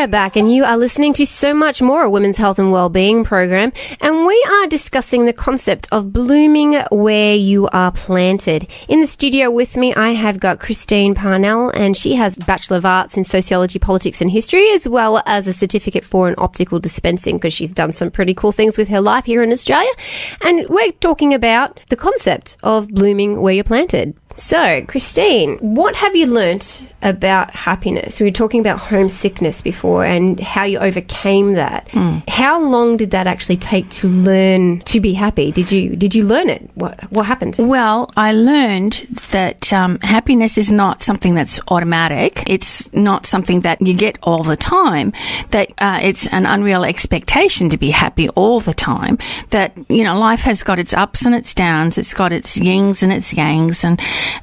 are back and you are listening to So Much More, a women's health and wellbeing program, and we are discussing the concept of blooming where you are planted. In the studio with me, I have got Christine Parnell, and she has Bachelor of Arts in Sociology, Politics and History, as well as a certificate for an optical dispensing, because she's done some pretty cool things with her life here in Australia. And we're talking about the concept of blooming where you're planted. So, Christine, what have you learnt about happiness? We were talking about homesickness before and how you overcame that. How long did that actually take to learn to be happy? Did you learn it? What happened? Well, I learned that happiness is not something that's automatic. It's not something that you get all the time. That it's an unreal expectation to be happy all the time. That, you know, life has got its ups and its downs. It's got its yings and its yangs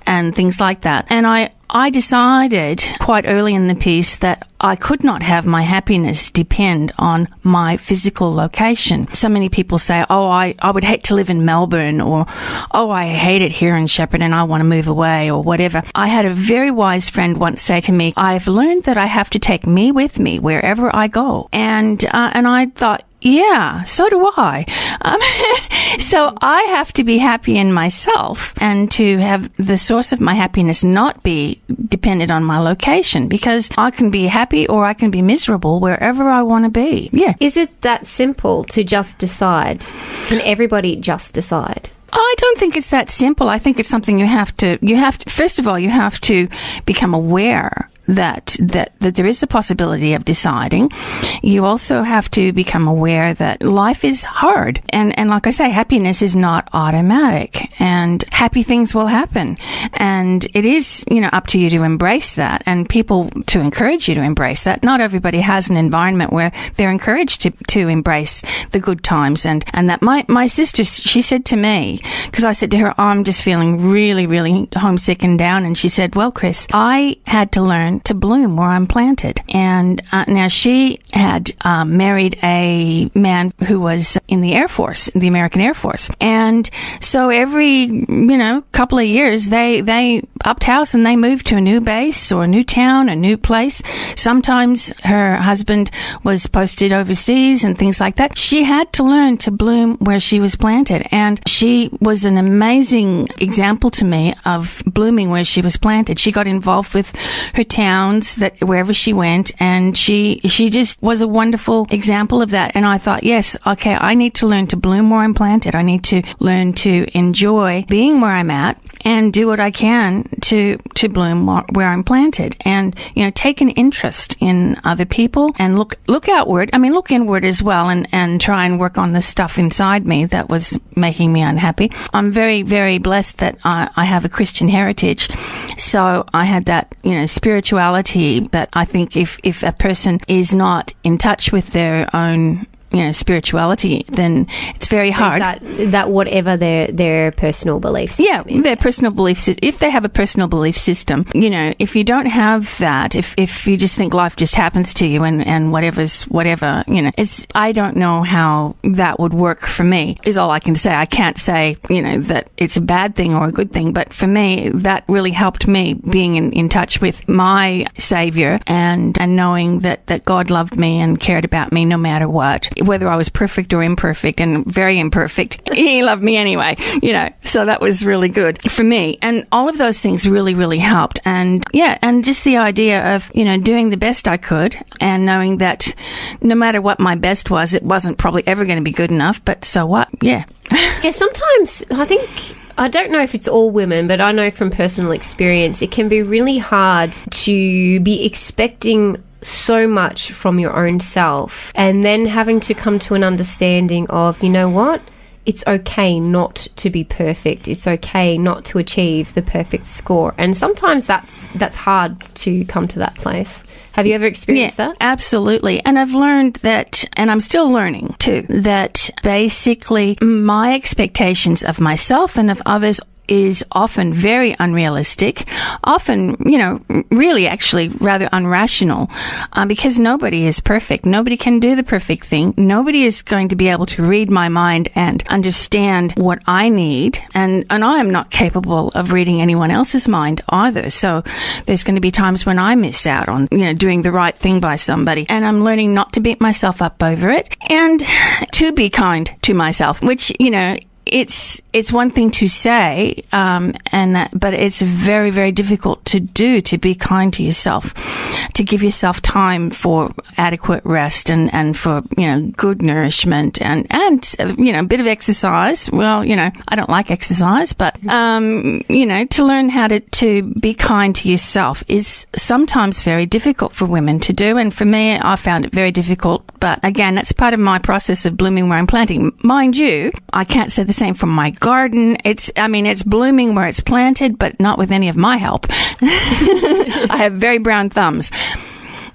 and things like that. And I decided quite early in the piece that I could not have my happiness depend on my physical location. So many people say, oh, I would hate to live in Melbourne, or, oh, I hate it here in Shepparton, I want to move away, or whatever. I had a very wise friend once say to me, I've learned that I have to take me with me wherever I go. And I thought, yeah, so do I. So I have to be happy in myself and to have the source of my happiness not be dependent on my location, because I can be happy or I can be miserable wherever I want to be. Yeah. Is it that simple to just decide? Can everybody just decide? I don't think it's that simple. I think it's something you have to, first of all, you have to become aware that there is the possibility of deciding. You also have to become aware that life is hard. And like I say, happiness is not automatic, and happy things will happen. And it is, you know, up to you to embrace that, and people to encourage you to embrace that. Not everybody has an environment where they're encouraged to embrace the good times. And that my sister, she said to me, because I said to her, I'm just feeling really, really homesick and down. And she said, well, Chris, I had to learn to bloom where I'm planted. And now she had married a man who was in the Air Force, the American Air Force. And so every, couple of years, they upped house and they moved to a new base or a new town, a new place. Sometimes her husband was posted overseas and things like that. She had to learn to bloom where she was planted. And she was an amazing example to me of blooming where she was planted. She got involved with her towns that wherever she went, and she just was a wonderful example of that. And I thought, yes, okay, I need to learn to bloom where I'm planted. I need to learn to enjoy being where I'm at and do what I can to bloom where I'm planted. And, take an interest in other people and look outward. I mean, look inward as well, and try and work on the stuff inside me that was making me unhappy. I'm very, very blessed that I have a Christian heritage. So I had that, spirituality that I think if a person is not in touch with their own spirituality, then it's very hard. That whatever their personal beliefs. Yeah, their personal beliefs. If they have a personal belief system, if you don't have that, if you just think life just happens to you and whatever's whatever, I don't know how that would work for me, is all I can say. I can't say, that it's a bad thing or a good thing, but for me, that really helped me being in touch with my Savior and knowing that God loved me and cared about me no matter what. Whether I was perfect or imperfect, and very imperfect, he loved me anyway, so that was really good for me. And all of those things really, really helped. And just the idea of, doing the best I could and knowing that no matter what my best was, it wasn't probably ever going to be good enough, but so what? Yeah. Yeah, sometimes I don't know if it's all women, but I know from personal experience, it can be really hard to be expecting so much from your own self and then having to come to an understanding of, what? It's okay not to be perfect. It's okay not to achieve the perfect score. And sometimes that's hard to come to that place. Have you ever experienced that? Absolutely. And I've learned that, and I'm still learning too, that basically my expectations of myself and of others is often very unrealistic, often, really actually rather unrational, because nobody is perfect. Nobody can do the perfect thing. Nobody is going to be able to read my mind and understand what I need. And I am not capable of reading anyone else's mind either. So there's going to be times when I miss out on, doing the right thing by somebody. And I'm learning not to beat myself up over it and to be kind to myself, which, it's one thing to say, but it's very, very difficult to do, to be kind to yourself, to give yourself time for adequate rest and for, good nourishment and a bit of exercise. Well, I don't like exercise, but, to learn how to be kind to yourself is sometimes very difficult for women to do. And for me, I found it very difficult. But again, that's part of my process of blooming where I'm planting. Mind you, I can't say the same for my garden. It's blooming where it's planted, but not with any of my help. I have very brown thumbs.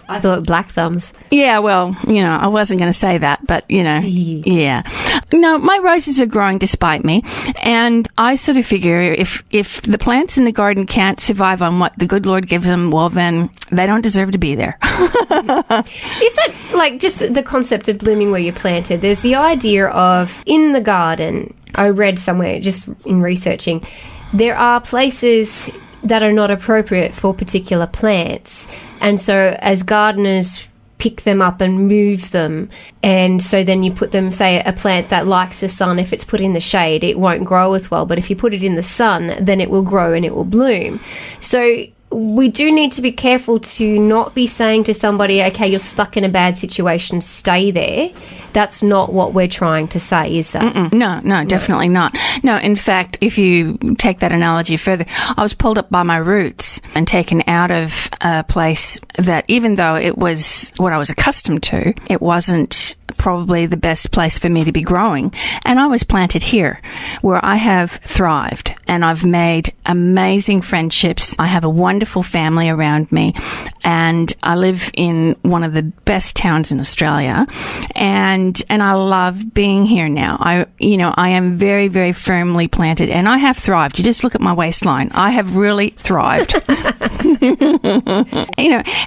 I thought black thumbs. Yeah, well, I wasn't going to say that, but, yeah. No, my roses are growing despite me. And I sort of figure if the plants in the garden can't survive on what the good Lord gives them, well, then they don't deserve to be there. Is that like just the concept of blooming where you're planted? There's the idea of in the garden, I read somewhere just in researching, there are places that are not appropriate for particular plants. And so as gardeners pick them up and move them, and so then you put them, say, a plant that likes the sun, if it's put in the shade, it won't grow as well. But if you put it in the sun, then it will grow and it will bloom. So we do need to be careful to not be saying to somebody, okay, you're stuck in a bad situation, stay there. That's not what we're trying to say, is that? No, definitely not. No, in fact, if you take that analogy further, I was pulled up by my roots and taken out of a place that, even though it was what I was accustomed to, it wasn't probably the best place for me to be growing. And I was planted here where I have thrived and I've made amazing friendships. I have a wonderful family around me and I live in one of the best towns in Australia and I love being here now. I am very, very firmly planted and I have thrived. You just look at my waistline. I have really thrived.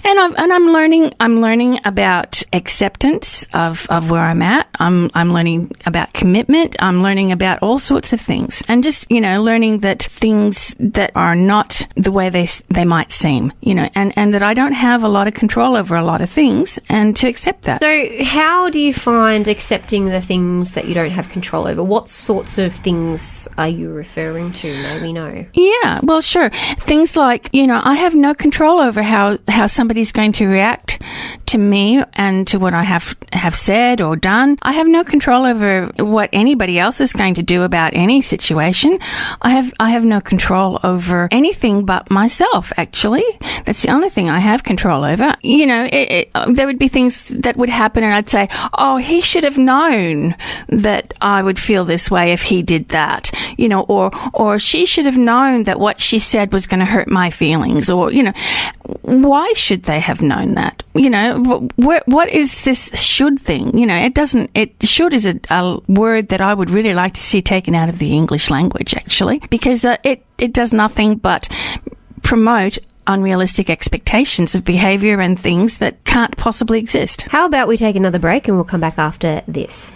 And I'm learning about acceptance of where I'm at. I'm learning about commitment. I'm learning about all sorts of things and just, learning that things that are not the way they might seem, and that I don't have a lot of control over a lot of things and to accept that. So how do you find accepting the things that you don't have control over? What sorts of things are you referring to? May we know? Yeah, well, sure. Things like, I have no control over how somebody's going to react to me and to what I have said or done. I have no control over what anybody else is going to do about any situation. I have no control over anything but myself, actually. That's the only thing I have control over. There would be things that would happen and I'd say, oh, he should have known that I would feel this way if he did that, or she should have known that what she said was going to hurt my feelings, or, why should they have known that? What is this should thing? Should is a word that I would really like to see taken out of the English language, actually, because it does nothing but promote unrealistic expectations of behaviour and things that can't possibly exist. How about we take another break and we'll come back after this?